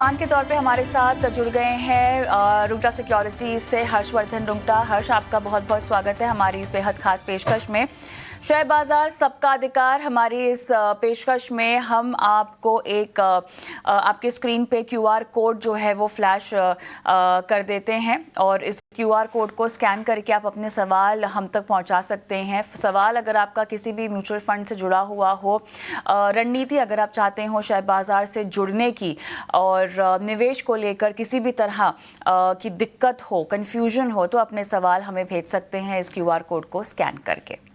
मान के तौर पे हमारे साथ जुड़ गए हैं रुंगटा सिक्योरिटी से हर्षवर्धन रुंगटा। हर्ष, आपका बहुत बहुत स्वागत है हमारी इस बेहद खास पेशकश में। शेयर बाजार सबका अधिकार, हमारी इस पेशकश में हम आपको एक आपके स्क्रीन पे क्यूआर कोड जो है वो फ्लैश कर देते हैं और इस क्यूआर कोड को स्कैन करके आप अपने सवाल हम तक पहुंचा सकते हैं। सवाल अगर आपका किसी भी म्यूचुअल फंड से जुड़ा हुआ हो, रणनीति अगर आप चाहते हो शेयर बाजार से जुड़ने की और निवेश को लेकर किसी भी तरह की दिक्कत हो, कन्फ्यूजन हो, तो अपने सवाल हमें भेज सकते हैं इस क्यूआर कोड को स्कैन करके।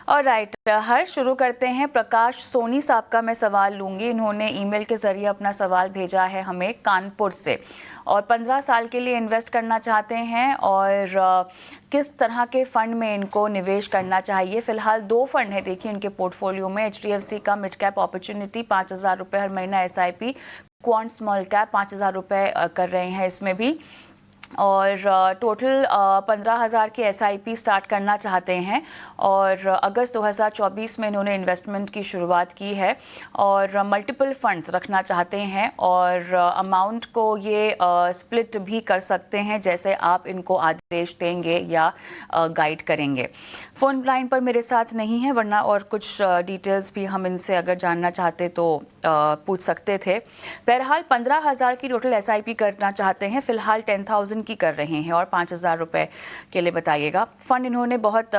और राइट हर्ष, शुरू करते हैं। प्रकाश सोनी साहब का मैं सवाल लूंगी। इन्होंने ईमेल के जरिए अपना सवाल भेजा है हमें कानपुर से और 15 साल के लिए इन्वेस्ट करना चाहते हैं और किस तरह के फंड में इनको निवेश करना चाहिए। फिलहाल 2 फंड है देखिए इनके पोर्टफोलियो में। HDFC का मिड कैप अपॉर्चुनिटी 5,000 रुपये हर महीना SIP, क्वांट स्मॉल कैप 5,000 रुपये कर रहे हैं इसमें भी, और टोटल 15,000 की SIP स्टार्ट करना चाहते हैं और अगस्त 2024 में इन्होंने इन्वेस्टमेंट की शुरुआत की है और मल्टीपल फंड्स रखना चाहते हैं और अमाउंट को ये स्प्लिट भी कर सकते हैं जैसे आप इनको आदेश देंगे या गाइड करेंगे। फ़ोन लाइन पर मेरे साथ नहीं है, वरना और कुछ डिटेल्स भी हम इनसे अगर जानना चाहते तो पूछ सकते थे। बहरहाल 15,000 की टोटल SIP करना चाहते हैं, फिलहाल 10,000 की कर रहे हैं और 5,000 रुपये के लिए बताइएगा। फंड इन्होंने बहुत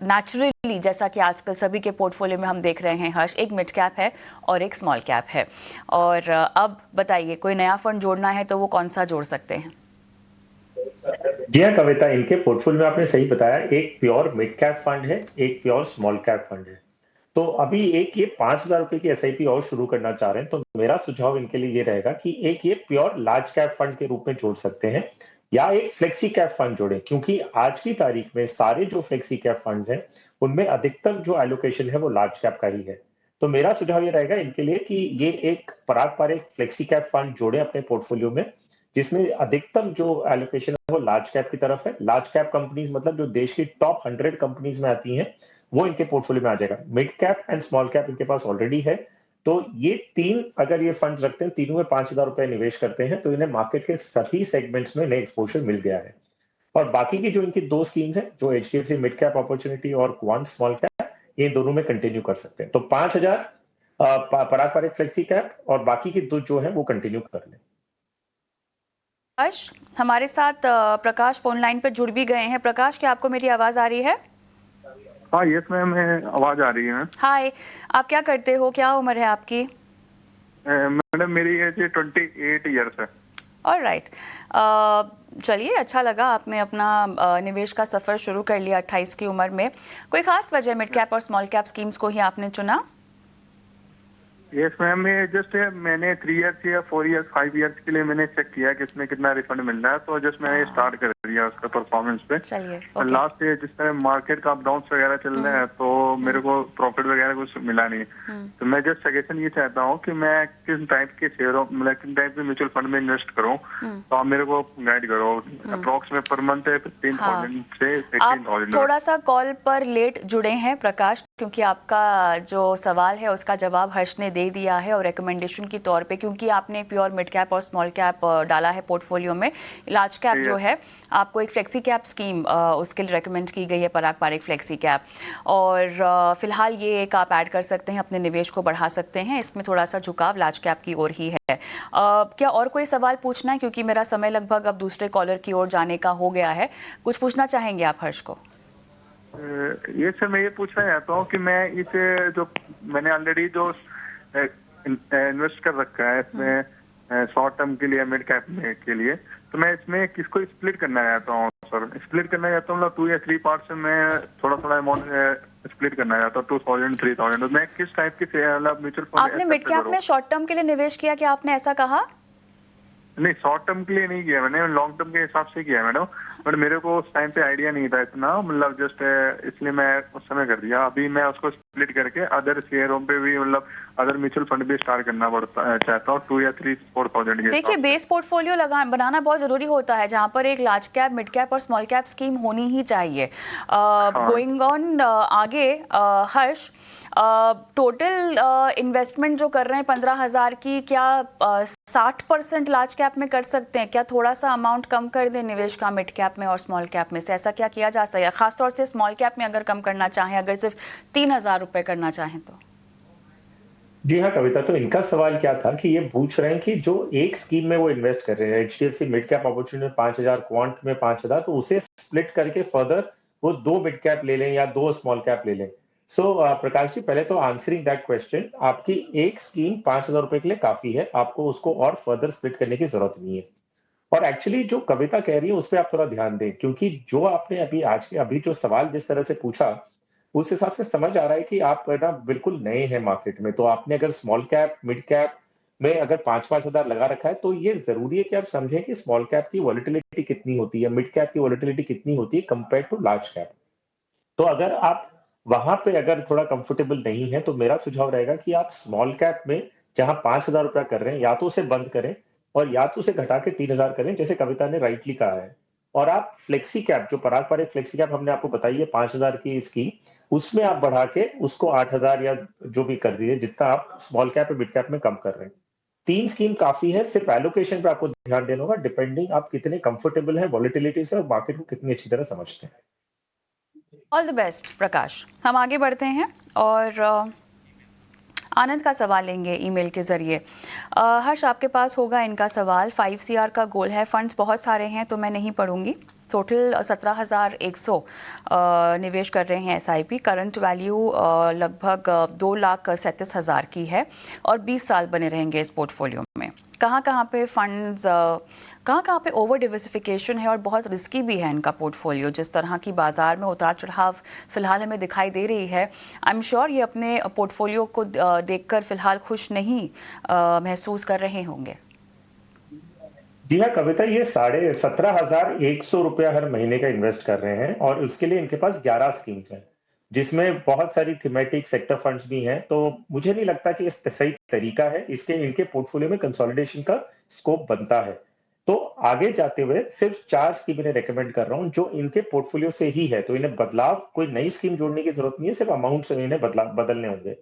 नेचुरली, जैसा कि आजकल सभी के पोर्टफोलियो में हम देख रहे हैं हर्ष, एक मिड कैप है और एक स्मॉल कैप है। और अब बताइए, कोई नया फंड जोड़ना है तो वो कौन सा जोड़ सकते हैं? जी हाँ कविता, इनके पोर्टफोलियो में आपने सही बताया, एक प्योर मिड कैप फंड है, एक प्योर स्मॉल कैप फंड है। तो अभी एक ये 5,000 रुपए की SIP और शुरू करना चाह रहे हैं, तो मेरा सुझाव इनके लिए ये रहेगा कि एक ये प्योर लार्ज कैप फंड के रूप में जोड़ सकते हैं या एक फ्लेक्सी कैप फंड जोड़ें, क्योंकि आज की तारीख में सारे जो फ्लेक्सी कैप फंड्स हैं उनमें अधिकतम जो एलोकेशन है वो लार्ज कैप का ही है। तो मेरा सुझाव ये रहेगा इनके लिए कि ये एक पारंपरिक फ्लेक्सी कैप फंड जोड़े अपने पोर्टफोलियो में, जिसमें अधिकतम जो एलोकेशन है वो लार्ज कैप की तरफ है। लार्ज कैप कंपनीज मतलब जो देश की टॉप 100 कंपनीज में आती हैं वो इनके पोर्टफोलियो में आ जाएगा। Mid cap and small cap इनके पास ऑलरेडी है। तो ये 3 अगर ये फंड्स रखते हैं, तीनों में 5,000 रुपए निवेश करते हैं, तो इन्हें मार्केट के सभी सेगमेंट्स में नए एक्सपोजर मिल गया है। और बाकी की जो इनकी 2 स्कीम्स हैं, जो HDFC मिड कैप अपॉर्चुनिटी और क्वांट स्मॉल कैप, ये दोनों में कंटिन्यू कर सकते हैं। तो 5,000 पारंपरिक फ्लेक्सी कैप और बाकी की 2 जो है वो कंटिन्यू कर लें। प्रकाश, हमारे साथ प्रकाश फोन लाइन पर जुड़ भी गए हैं। प्रकाश, क्या आपको मेरी आवाज आ रही है? हाँ यस मैम, आवाज आ रही है। हाय, आप क्या करते हो, क्या उम्र है आपकी? मैडम मेरी एज 28 ईयर्स है। ऑलराइट, चलिए, अच्छा लगा आपने अपना निवेश का सफ़र शुरू कर लिया 28 की उम्र में। कोई खास वजह मिड कैप और स्मॉल कैप स्कीम्स को ही आपने चुना? यस मैम, मैंने 3 इयर्स या 4 इयर्स 5 इयर्स के लिए मैंने चेक किया कि इसमें कितना रिफंड मिल रहा है, तो जस्ट मैंने स्टार्ट कर दिया उसका परफॉर्मेंस पे। चलिए, और लास्ट जिस तरह मार्केट का अप डाउन वगैरह चल रहे हैं तो मेरे को प्रॉफिट वगैरह कुछ मिला नहीं। तो मैं जस्ट सजेशन ये चाहता हूँ कि मैं किस टाइप के शेयरों, मतलब किस टाइप के म्यूचुअल फंड में इन्वेस्ट करूँ, तो आप मेरे को गाइड करो। अप्रोक्स में पर मंथ 15,000 से 18,000। थोड़ा सा कॉल पर लेट जुड़े हैं प्रकाश, क्योंकि आपका जो सवाल है उसका जवाब हर्ष ने दे दिया है और रिकमेंडेशन के तौर पे, क्योंकि आपने प्योर मिड कैप और स्मॉल कैप डाला है पोर्टफोलियो में, लार्ज कैप जो है आपको एक फ्लेक्सी कैप स्कीम उसके लिए रेकमेंड की गई है, पारंपरिक फ्लेक्सी कैप। और फिलहाल ये एक आप ऐड कर सकते हैं, अपने निवेश को बढ़ा सकते हैं। इसमें थोड़ा सा झुकाव लार्ज कैप की ओर ही है। क्या और कोई सवाल पूछना है, क्योंकि मेरा समय लगभग अब दूसरे कॉलर की ओर जाने का हो गया है। कुछ पूछना चाहेंगे आप हर्ष को? ये सर, मैं ये पूछना चाहता हूँ कि मैं इसे जो मैंने ऑलरेडी जो इन्वेस्ट कर रखा है इसमें शॉर्ट टर्म के लिए, मिड कैप में के लिए, तो मैं इसमें किसको स्प्लिट करना चाहता हूँ सर। स्प्लिट करना चाहता हूँ मतलब 2 या 3 पार्ट्स में थोड़ा थोड़ा अमाउंट स्प्लिट करना चाहता हूँ, 2,000 3,000। तो मैं किस टाइप के म्यूचुअल फंड आपने मिड कैप में शॉर्ट टर्म के लिए निवेश किया, क्या आपने ऐसा कहा? नहीं, शॉर्ट टर्म के लिए नहीं किया मैंने, लॉन्ग टर्म के हिसाब से किया है मैडम। बट मेरे को उस टाइम पे आइडिया नहीं था इतना, मतलब जस्ट इसलिए मैं उस समय कर दिया। अभी मैं उसको स्प्लिट करके अदर शेयरों पे भी, मतलब अदर म्यूचुअल फंड भी स्टार्ट करना पड़ता चाहता हूँ, 2 या 3 4,000 के। देखिए, बेस पोर्टफोलियो बनाना बहुत जरूरी होता है, जहाँ पर एक लार्ज कैप, मिड कैप और स्मॉल कैप स्कीम होनी ही चाहिए। गोइंग ऑन आगे हर्ष, टोटल इन्वेस्टमेंट जो कर रहे हैं 15,000 की, क्या 60% लार्ज कैप में कर सकते हैं? क्या थोड़ा सा अमाउंट कम कर दें निवेश का मिड कैप में और स्मॉल कैप में से? ऐसा क्या किया जा सकता है, खासतौर से स्मॉल कैप में अगर कम करना चाहें, अगर सिर्फ 3,000 रुपये करना चाहें तो? जी हाँ कविता, तो इनका सवाल क्या था कि ये पूछ रहे हैं कि जो एक स्कीम में वो इन्वेस्ट कर रहे हैं, एचडीएफसी मिड कैप अपॉर्चुनिटी में 5,000, क्वांट में 5,000, तो उसे स्प्लिट करके फर्दर वो 2 मिड कैप ले लें या 2 स्मॉल कैप ले लें। सो प्रकाश जी, पहले तो आंसरिंग दैट क्वेश्चन, आपकी एक स्कीम 5,000 रुपए के लिए काफी है, आपको उसको और फर्दर स्प्लिट करने की जरूरत नहीं है। और एक्चुअली जो कविता कह रही है उस पर आप थोड़ा ध्यान दें, क्योंकि जो आपने अभी जो सवाल जिस तरह से पूछा, उस हिसाब से समझ आ रहा है कि आप ना बिल्कुल नए हैं मार्केट में। तो आपने अगर स्मॉल कैप मिड कैप में अगर 5,000 लगा रखा है, तो ये जरूरी है कि आप समझें कि स्मॉल कैप की वॉलेटिलिटी कितनी होती है, मिड कैप की वॉलेटिलिटी कितनी होती है कंपेयर टू लार्ज कैप। तो अगर आप वहां पे अगर थोड़ा कंफर्टेबल नहीं है, तो मेरा सुझाव रहेगा कि आप स्मॉल कैप में जहां 5,000 रुपया कर रहे हैं, या तो उसे बंद करें और या तो उसे घटा के 3,000 करें, जैसे कविता ने राइटली कहा है। और आप फ्लेक्सी कैप, जो पारंपरिक फ्लेक्सी कैप हमने आपको बताई है 5,000 की स्कीम, उसमें आप बढ़ा के उसको 8,000 या जो भी कर दीजिए, जितना आप स्मॉल कैप और मिड कैप में कम कर रहे हैं। 3 स्कीम काफी है, सिर्फ एलोकेशन पे आपको ध्यान देना होगा, डिपेंडिंग आप कितने कंफर्टेबल हैं वॉलेटिलिटी से और मार्केट को कितनी अच्छी तरह समझते हैं। ऑल द बेस्ट प्रकाश। हम आगे बढ़ते हैं और आनंद का सवाल लेंगे ईमेल के ज़रिए। हर्ष, आपके पास होगा इनका सवाल। 5 CR का गोल है, फंड्स बहुत सारे हैं तो मैं नहीं पढ़ूंगी। टोटल 17,100 निवेश कर रहे हैं SIP। करंट वैल्यू लगभग 2,37,000 की है और 20 साल बने रहेंगे इस पोर्टफोलियो में। कहाँ पे फंड्स, कहाँ पे ओवर डिवर्सिफिकेशन है और बहुत रिस्की भी है इनका पोर्टफोलियो। जिस तरह की बाजार में उतार चढ़ाव फिलहाल हमें दिखाई दे रही है, आई एम श्योर ये अपने पोर्टफोलियो को देखकर फिलहाल खुश नहीं महसूस कर रहे होंगे। जी हाँ कविता, ये 17,100 रुपया हर महीने का इन्वेस्ट कर रहे हैं और उसके लिए इनके पास 11 स्कीम्स हैं, जिसमें बहुत सारी थीमेटिक सेक्टर फंड्स भी हैं। तो मुझे नहीं लगता कि ये सही तरीका है, इसके इनके पोर्टफोलियो में कंसोलिडेशन का स्कोप बनता है। तो आगे जाते हुए सिर्फ 4 स्कीम इन्हें रेकमेंड कर रहा हूँ जो इनके पोर्टफोलियो से ही है। तो इन्हें बदलाव, कोई नई स्कीम जोड़ने की जरूरत नहीं है, सिर्फ अमाउंट से इन्हें बदलने होंगे।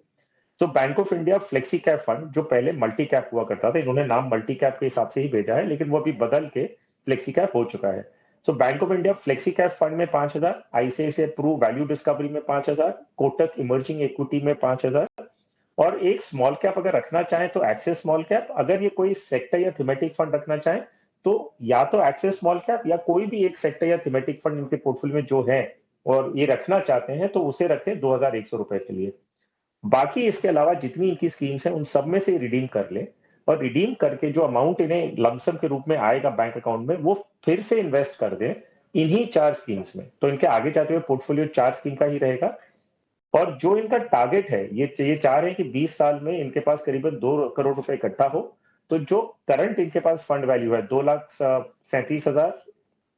तो bank of India flexi cap fund, जो पहले मल्टी कैप हुआ करता था, इन्होंने नाम मल्टी कैप के हिसाब से ही भेजा है, लेकिन वो अभी बदल के फ्लेक्सी कैप हो चुका है। So bank of India flexi cap fund में 5,000, आईसीआईसीआई प्रू वैल्यू डिस्कवरी में 5,000, कोटक इमर्जिंग इक्विटी में 5,000, और एक स्मॉल कैप अगर रखना चाहें तो एक्सेस स्मॉल कैप। अगर ये कोई सेक्टर या थीमेटिक फंड रखना चाहें तो या तो एक्सेस स्मॉल कैप या कोई भी एक सेक्टर या थीमेटिक फंड इनके पोर्टफोलियो में जो है और ये रखना चाहते हैं, तो उसे रखें 2,100 रुपए के लिए। बाकी इसके अलावा जितनी इनकी स्कीम्स हैं उन सब में से रिडीम कर लें, और रिडीम करके जो अमाउंट इन्हें लमसम के रूप में आएगा बैंक अकाउंट में, वो फिर से इन्वेस्ट कर दें इन्हीं 4 स्कीम्स में। तो इनके आगे जाते हुए पोर्टफोलियो 4 स्कीम का ही रहेगा। और जो इनका टारगेट है, ये चाह रहे हैं कि 20 साल में इनके पास करीबन 2 करोड़ रुपए इकट्ठा हो। तो जो करंट इनके पास फंड वैल्यू है 2,37,000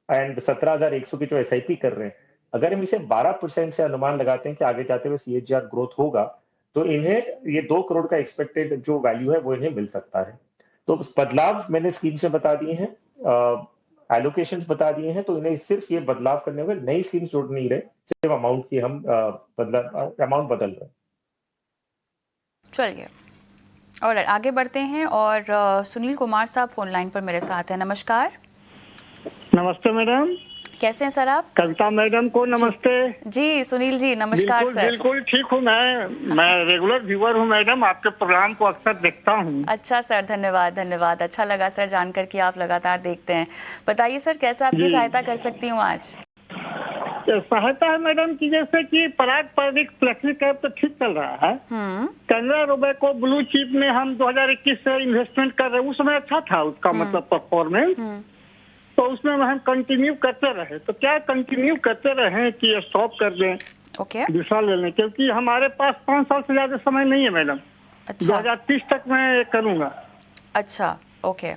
एंड 17,100 की जो SIP कर रहे हैं, अगर हम इसे 12% से अनुमान लगाते हैं कि आगे जाते हुए CAGR ग्रोथ होगा, तो इन्हें ये 2 करोड़ का एक्सपेक्टेड जो वैल्यू है वो इन्हें मिल सकता है। तो बदलाव मैंने स्कीम से बता दिए हैं, एलोकेशंस बता दिए हैं, तो इन्हें सिर्फ ये बदलाव करने होंगे, नई स्कीम्स जोड़ नहीं रहे, सिर्फ अमाउंट की हम अमाउंट बदल रहे हैं। चलिए और आगे बढ़ते हैं और सुनील कुमार साहब फोन लाइन पर मेरे साथ हैं। नमस्कार। नमस्ते मैडम, कैसे हैं सर आप? कविता मैडम को नमस्ते। जी सुनील जी नमस्कार सर। बिल्कुल ठीक हूँ, मैं रेगुलर व्यूअर हूँ मैडम, आपके प्रोग्राम को अक्सर देखता हूँ। अच्छा सर, धन्यवाद। अच्छा लगा सर जानकर कि आप लगातार देखते हैं। बताइए सर, कैसे आपकी सहायता कर सकती हूँ आज? सहायता है मैडम कि जैसे कि पारंपरिक फ्लेक्सी कैप तो ठीक चल रहा है। 15 रुपए को ब्लू चिप में हम 2021 से इन्वेस्टमेंट कर रहे हैं, उस समय अच्छा था उसका मतलब परफॉर्मेंस, तो उसमें हम कंटिन्यू करते रहे। तो क्या कंटिन्यू करते रहे कि स्टॉप कर दें? ओके। दूसरा ले लें, क्योंकि हमारे पास 5 साल से ज्यादा समय नहीं है मैडम। अच्छा। 2030 तक मैं करूंगा। अच्छा, ओके।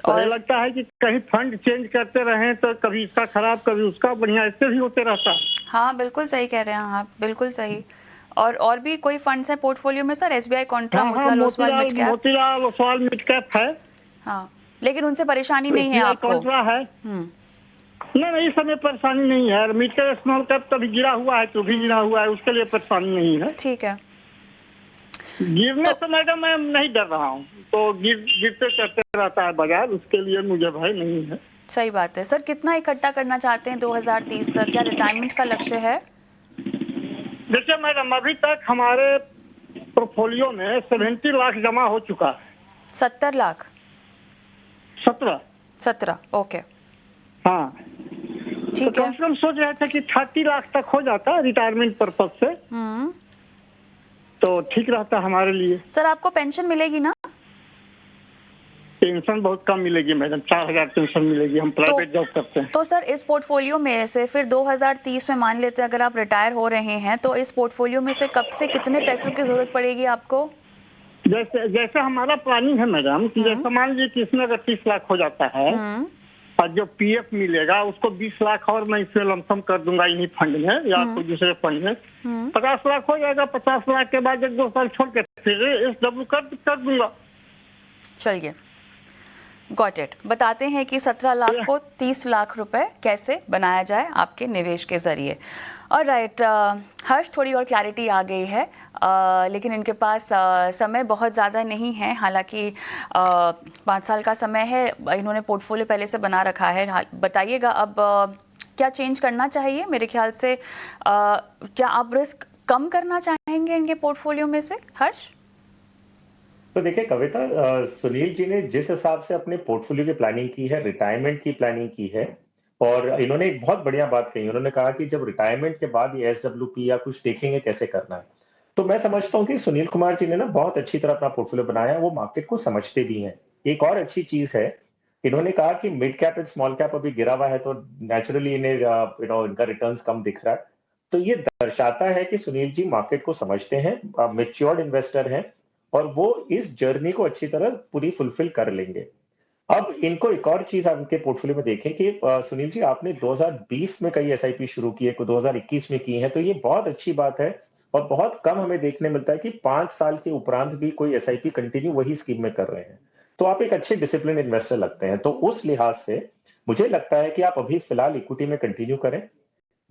और लगता है कि कहीं फंड चेंज करते रहे तो कभी इसका खराब कभी उसका बढ़िया, ऐसे भी होते रहता। हाँ बिल्कुल सही कह रहे हैं आप, बिल्कुल सही। और भी कोई फंड्स है पोर्टफोलियो में sir? SBI Contra, Motilal Oswal mid cap? Motilal Oswal mid cap है। हाँ, लेकिन उनसे परेशानी नहीं है आपको? कॉन्ट्रा है। नहीं, इस समय परेशानी नहीं है। मिड कैप स्मॉल कैप तो अभी गिरा हुआ है, तो भी गिरा हुआ है, उसके लिए परेशानी नहीं है। ठीक है। गिरने से मैडम मैं नहीं डर रहा हूँ, तो गिरते चढ़ते रहता है बाजार, उसके लिए मुझे भय नहीं है। सही बात है सर। कितना इकट्ठा करना चाहते हैं 2030 तक? क्या रिटायरमेंट का लक्ष्य है? देखिए मैडम, अभी तक हमारे पोर्टफोलियो में 70 लाख जमा हो चुका है। 70 लाख? 17। ओके, हाँ, ठीक तो है। कम से कम सोच रहे थे कि 30 लाख तक हो जाता रिटायरमेंट पर्पज से, तो ठीक रहता हमारे लिए। सर आपको पेंशन मिलेगी ना? पेंशन बहुत कम मिलेगी मैडम, 4000 पेंशन मिलेगी। हम प्राइवेट जॉब करते हैं। तो सर इस पोर्टफोलियो में से फिर 2030 में मान लेते हैं अगर आप रिटायर हो रहे हैं, तो इस पोर्टफोलियो में से कब से कितने पैसों की जरूरत पड़ेगी आपको? जैसे हमारा प्लानिंग है मैडम कि जैसे मान लीजिए कि इसमें अगर 30 लाख हो जाता है और जो पीएफ मिलेगा उसको 20 लाख और मैं इसमें लमसम कर दूंगा इन्हीं फंड में या कोई दूसरे फंड में। 50 लाख हो जाएगा। 50 लाख के बाद 1-2 साल छोड़ के फिर SW कर दूंगा। चलिए, गॉट इट। बताते हैं कि 17 लाख को 30 लाख रुपए कैसे बनाया जाए आपके निवेश के जरिए। और राइट, हर्ष, थोड़ी और क्लैरिटी आ गई है, लेकिन इनके पास समय बहुत ज़्यादा नहीं है। हालांकि 5 साल का समय है, इन्होंने पोर्टफोलियो पहले से बना रखा है। बताइएगा अब क्या चेंज करना चाहिए? मेरे ख्याल से क्या आप रिस्क कम करना चाहेंगे इनके पोर्टफोलियो में से, हर्ष? तो देखिए कविता, सुनील जी ने जिस हिसाब से अपने पोर्टफोलियो की प्लानिंग की है, रिटायरमेंट की प्लानिंग की है, और इन्होंने एक बहुत बढ़िया बात कही। उन्होंने कहा कि जब रिटायरमेंट के बाद ये SWP या कुछ देखेंगे कैसे करना है। तो मैं समझता हूँ कि सुनील कुमार जी ने ना बहुत अच्छी तरह अपना पोर्टफोलियो बनाया है, वो मार्केट को समझते भी हैं। एक और अच्छी चीज है, इन्होंने कहा कि mid cap and small cap अभी गिरा हुआ है, तो नेचुरली इन्हें इनका रिटर्न्स कम दिख रहा है। तो ये दर्शाता है कि सुनील जी मार्केट को समझते हैं, मैच्योर्ड इन्वेस्टर हैं, और वो इस जर्नी को अच्छी तरह पूरी फुलफिल कर लेंगे। अब इनको एक और चीज आपके पोर्टफोलियो में देखें कि सुनील जी, आपने 2020 में कई SIP शुरू की है, 2021 में की है, तो ये बहुत अच्छी बात है। और बहुत कम हमें देखने मिलता है कि 5 साल के उपरांत भी कोई SIP कंटिन्यू वही स्कीम में कर रहे हैं। तो आप एक अच्छे डिसिप्लिन इन्वेस्टर लगते हैं। तो उस लिहाज से मुझे लगता है कि आप अभी फिलहाल इक्विटी में कंटिन्यू करें।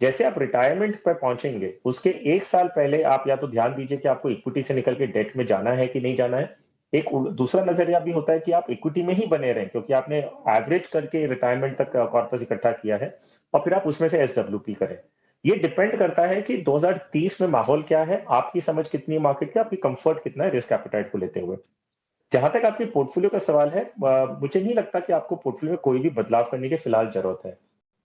जैसे आप रिटायरमेंट पर पहुंचेंगे उसके 1 साल पहले आप या तो ध्यान दीजिए कि आपको इक्विटी से निकल के डेट में जाना है कि नहीं जाना है। एक दूसरा नजरिया भी होता है कि आप इक्विटी में ही बने रहें, क्योंकि आपने एवरेज करके रिटायरमेंट तक कॉर्पस इकट्ठा किया है, और फिर आप उसमें से SWP करें। ये डिपेंड करता है कि 2030 में माहौल क्या है, आपकी समझ कितनी है मार्केट की, आपकी कंफर्ट कितना है रिस्क एपेटाइट को लेते हुए। जहां तक आपके पोर्टफोलियो का सवाल है, मुझे नहीं लगता कि आपको पोर्टफोलियो में कोई भी बदलाव करने की फिलहाल जरूरत है।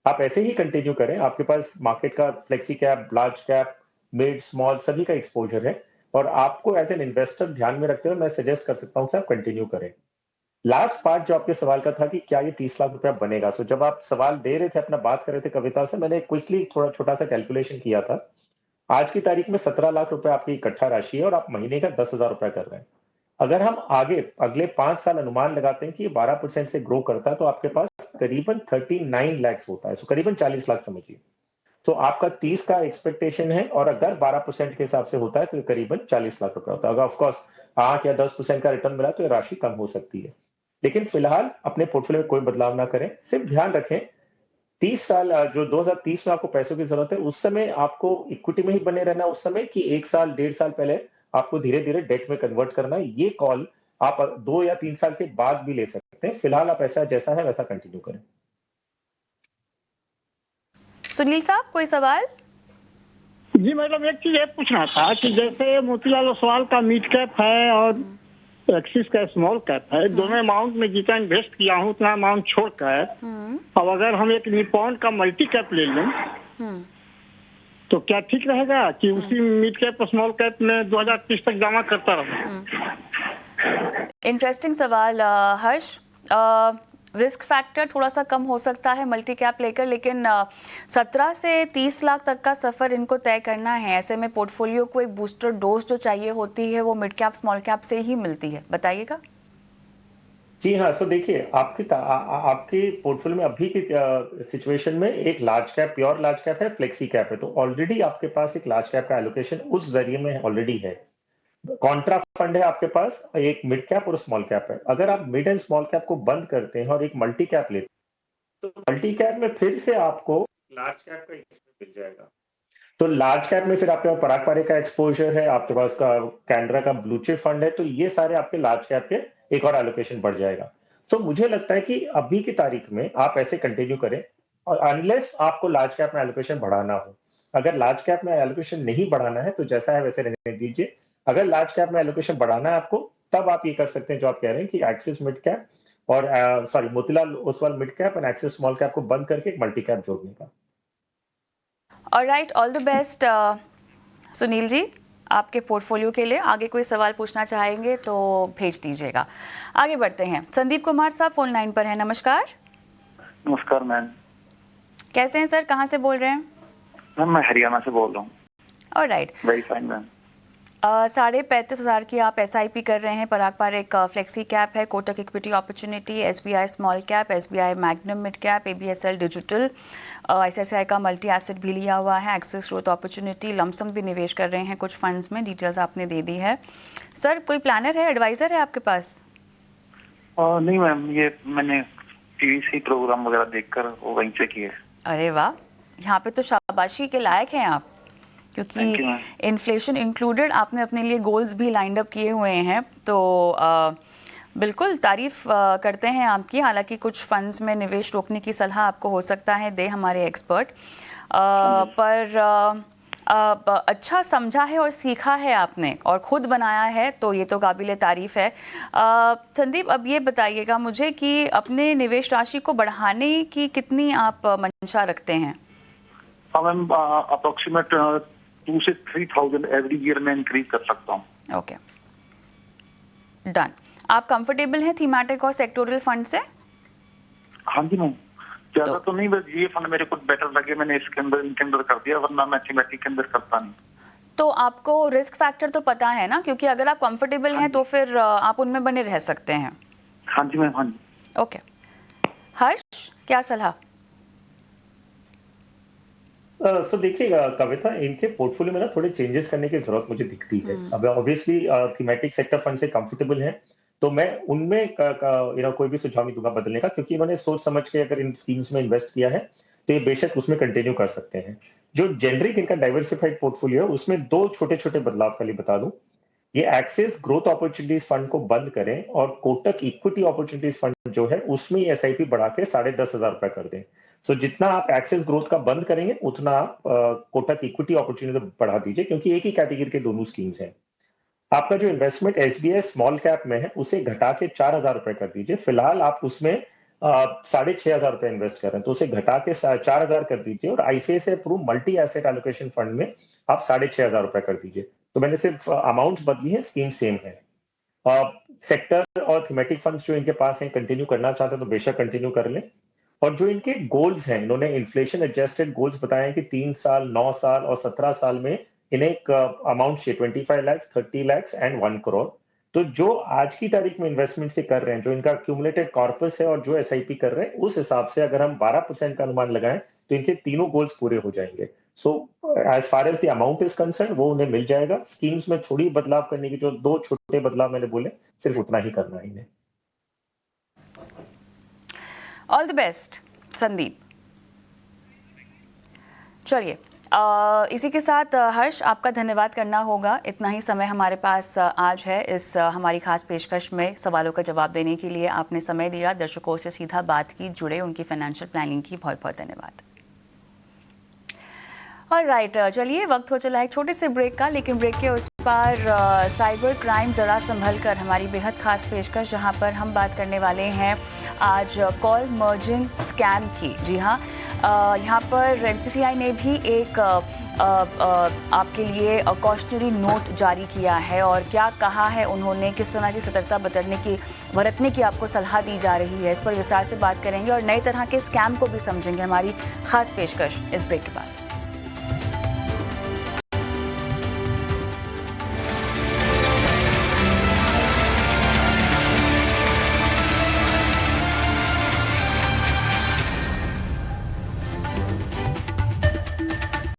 आप ऐसे ही कंटिन्यू करें। आपके पास मार्केट का flexi cap, large cap, mid, small सभी का एक्सपोजर है, और आपको एज एन इन्वेस्टर ध्यान में रखते हुए मैं सजेस्ट कर सकता हूं कि आप कंटिन्यू करें। लास्ट पार्ट जो आपके सवाल का था कि क्या ये 30 लाख रुपया बनेगा, सो जब आप सवाल दे रहे थे, अपना बात कर रहे थे कविता से, मैंने क्विकली थोड़ा छोटा सा कैलकुलेशन किया था। आज की तारीख में 17 लाख रुपए आपकी इकट्ठा राशि है, और आप महीने का 10,000 रुपया कर रहे हैं। अगर हम आगे अगले 5 साल अनुमान लगाते हैं कि 12% से ग्रो करता है, तो आपके पास करीबन 39 लाख होता है, सो करीबन 40 लाख समझिए। तो आपका 30 का एक्सपेक्टेशन है, और अगर 12% के हिसाब से होता है तो ये करीबन 40 लाख रुपया होता है। अगर ऑफकोर्स 8 या 10% का रिटर्न मिला तो ये राशि कम हो सकती है। लेकिन फिलहाल अपने पोर्टफोलियो में कोई बदलाव ना करें। सिर्फ ध्यान रखें 30 साल, जो 2030 में आपको पैसों की जरूरत है, उस समय आपको इक्विटी में ही बने रहना, उस समय कि 1 साल 1.5 साल पहले आपको धीरे धीरे डेट में कन्वर्ट करना है। ये कॉल आप 2 या 3 साल के बाद भी ले सकते हैं। फिलहाल आप ऐसा जैसा है वैसा कंटिन्यू करें। सुनील साहब, कोई सवाल? जी मैडम, एक चीज ये पूछना था कि जैसे मोतीलाल ओसवाल का मिड कैप है और एक्सिस का स्मॉल कैप है, दोनों अमाउंट में जितना इन्वेस्ट किया हूँ उतना अमाउंट छोड़कर, अब अगर हम एक निपॉन का मल्टी कैप ले लें तो क्या ठीक रहेगा कि उसी मिड कैप और स्मॉल कैप में 2030 तक जमा करता रहूं? इंटरेस्टिंग सवाल हर्ष। रिस्क फैक्टर थोड़ा सा कम हो सकता है मल्टी कैप लेकर, लेकिन 17 से 30 लाख तक का सफ़र इनको तय करना है। ऐसे में पोर्टफोलियो को एक बूस्टर डोज जो चाहिए होती है वो मिड कैप स्मॉल कैप से ही मिलती है। बताइएगा। जी हाँ, सो देखिए आपके पोर्टफोलियो में अभी की सिचुएशन में एक large cap, pure large cap है, फ्लेक्सी कैप है, तो ऑलरेडी आपके पास एक लार्ज कैप का एलोकेशन उस जरिए में ऑलरेडी है। कॉन्ट्रा फंड है आपके पास, एक मिड कैप और स्मॉल कैप है। अगर आप मिड एंड स्मॉल कैप को बंद करते हैं और एक मल्टी कैप लेते हैं तो मल्टी कैप में फिर से आपको लार्ज कैप का इन्वेस्टमेंट मिल जाएगा। तो लार्ज कैप में फिर आपके पास पराग पारे का एक्सपोजर है, आपके पास का कैनरा का ब्लू चिप फंड है, तो ये सारे आपके लार्ज कैप के एक और एलोकेशन बढ़ जाएगा। तो मुझे लगता है कि अभी की तारीख में आप ऐसे कंटिन्यू करें, और अनलेस आपको लार्ज कैप में एलोकेशन बढ़ाना हो। अगर लार्ज कैप में एलोकेशन नहीं बढ़ाना है तो जैसा है वैसे रहने दीजिए। अगर लार्ज कैप में एलोकेशन बढ़ाना है आपको, तब आप ये कर सकते हैं जो आप कह रहे हैं कि एक्सिस मिड कैप और मोतीलाल ओसवाल मिड कैप और एक्सिस स्मॉल कैप को बंद करके एक मल्टी कैप जोड़ने का। Alright, all the best Sunil ji आपके पोर्टफोलियो के लिए। आगे कोई सवाल पूछना चाहेंगे तो भेज दीजिएगा। आगे बढ़ते हैं। संदीप कुमार साहब फोन लाइन पर हैं। नमस्कार। नमस्कार मैम। कैसे हैं सर, कहाँ से बोल रहे हैं? मैम मैं हरियाणा से बोल रहा हूँ। Alright, very fine ma'am. 35,500 की आप SIP कर रहे हैं। पराग पार एक फ्लेक्सी कैप है, Kotak equity opportunity, SBI small cap, SBI magnum mid cap, ABSL digital, ICICI का मल्टी एसेट भी लिया हुआ है, एक्सिस ग्रोथ अपॉर्चुनिटी, लमसम भी निवेश कर रहे हैं कुछ फंड्स में। डिटेल्स आपने दे दी है। सर कोई प्लानर है, एडवाइजर है आपके पास? नहीं मैम, ये मैंने TVC प्रोग्राम वगैरह देखकर वो वहीं से किए। अरे वाह, यहाँ पे तो शाबाशी के लायक हैं आप, क्योंकि इन्फ्लेशन इंक्लूडेड आपने अपने लिए गोल्स भी लाइंड अप किए हुए हैं। तो बिल्कुल तारीफ करते हैं आपकी। हालांकि कुछ फंड्स में निवेश रोकने की सलाह आपको हो सकता है दे हमारे एक्सपर्ट, पर अच्छा समझा है और सीखा है आपने और खुद बनाया है, तो ये तो काबिले तारीफ है। संदीप, अब ये बताइएगा मुझे कि अपने निवेश राशि को बढ़ाने की कितनी आप मंशा रखते हैं? मैम अप्रोक्सीमेट 2 से 3,000 एवरी ईयर में इंक्रीज कर सकता हूँ। Okay, done. आप कंफर्टेबल हैं थीमेटिक और सेक्टोरल फंड से? हाँ जी मैम, ज्यादा तो नहीं, बस ये फंड मेरे को बेटर लगे, मैंने इनके अंदर कर दिया, वरना मैं थीमेटिक के अंदर करता नहीं। तो आपको रिस्क फैक्टर तो पता है ना, क्योंकि अगर आप कंफर्टेबल हैं तो फिर आप उनमें बने रह सकते हैं। हाँ जी मैम, हाँ जी। ओके, हर्ष क्या सलाह? सो देखिए कविता, इनके पोर्टफोलियो में ना थोड़े चेंजेस करने की जरूरत मुझे दिखती है। अब ऑब्वियसली थीमेटिक सेक्टर फंड से कंफर्टेबल हैं, तो मैं उनमें कोई भी सुझाव नहीं दूंगा बदलने का, क्योंकि इन्होंने सोच समझ के अगर इन स्कीम्स में इन्वेस्ट किया है तो ये बेशक उसमें कंटिन्यू कर सकते हैं। जो जेनरिक इनका डाइवर्सिफाइड पोर्टफोलियो है उसमें 2 छोटे-छोटे बदलाव खाली बता दूं। ये एक्सिस ग्रोथ अपॉर्चुनिटीज फंड को बंद करें और कोटक इक्विटी अपॉर्चुनिटीज फंड जो है उसमें SIP बढ़ा के 10,500 रुपए कर दें। सो जितना आप एक्सिस ग्रोथ का बंद करेंगे उतना आप कोटक इक्विटी अपॉर्चुनिटी बढ़ा दीजिए, क्योंकि एक ही कैटेगरी के दोनों स्कीम्स हैं। आपका जो इन्वेस्टमेंट SBI स्मॉल कैप में है उसे घटा के 4,000 रुपए कर दीजिए। फिलहाल आप उसमें 6,500 रुपए इन्वेस्ट कर रहे हैं, तो उसे घटा के 4,000 कर दीजिए और ICICI approve multi asset allocation fund में आप 6,500 रुपए कर दीजिए। तो मैंने सिर्फ अमाउंट्स बदली है, स्कीम सेम है। सेक्टर और थीमेटिक फंड्स जो इनके पास हैं कंटिन्यू करना चाहते हैं तो बेशक कंटिन्यू कर लें। और जो इनके गोल्स हैं, इन्होंने इन्फ्लेशन एडजस्टेड गोल्स बताए हैं कि 3 साल, 9 साल और 17 साल में इन्हें एक अमाउंट चाहिए 25 लाख, 30 लाख एंड 1 करोड़। तो जो आज की तारीख में इन्वेस्टमेंट से कर रहे हैं, जो इनका एक्यूमुलेटेड कॉर्पस है और जो SIP कर रहे हैं, उस हिसाब से अगर हम 12% का अनुमान लगाएं तो इनके तीनों गोल्स पूरे हो जाएंगे। So as far as the amount is concern वो उन्हें मिल जाएगा। स्कीम्स में थोड़ी बदलाव करने की, जो 2 छोटे बदलाव मैंने बोले, सिर्फ उतना ही करना है इन्हें। All the best Sandeep. चलिए, इसी के साथ हर्ष आपका धन्यवाद करना होगा। इतना ही समय हमारे पास आज है इस हमारी खास पेशकश में सवालों का जवाब देने के लिए। आपने समय दिया, दर्शकों से सीधा बात की, जुड़े, उनकी फाइनेंशियल प्लानिंग की, बहुत बहुत धन्यवाद। ऑलराइट, चलिए वक्त हो चला एक छोटे से ब्रेक का, लेकिन ब्रेक के उस पार साइबर क्राइम ज़रा संभल कर हमारी बेहद खास पेशकश, जहां पर हम बात करने वाले हैं आज कॉल मर्जिंग स्कैम की। जी हाँ, यहाँ पर NPCI ने भी एक आपके लिए कॉशनरी नोट जारी किया है, और क्या कहा है उन्होंने, किस तरह की सतर्कता बरतने की आपको सलाह दी जा रही है, इस पर विस्तार से बात करेंगे और नए तरह के स्कैम को भी समझेंगे। हमारी खास पेशकश इस ब्रेक के बाद।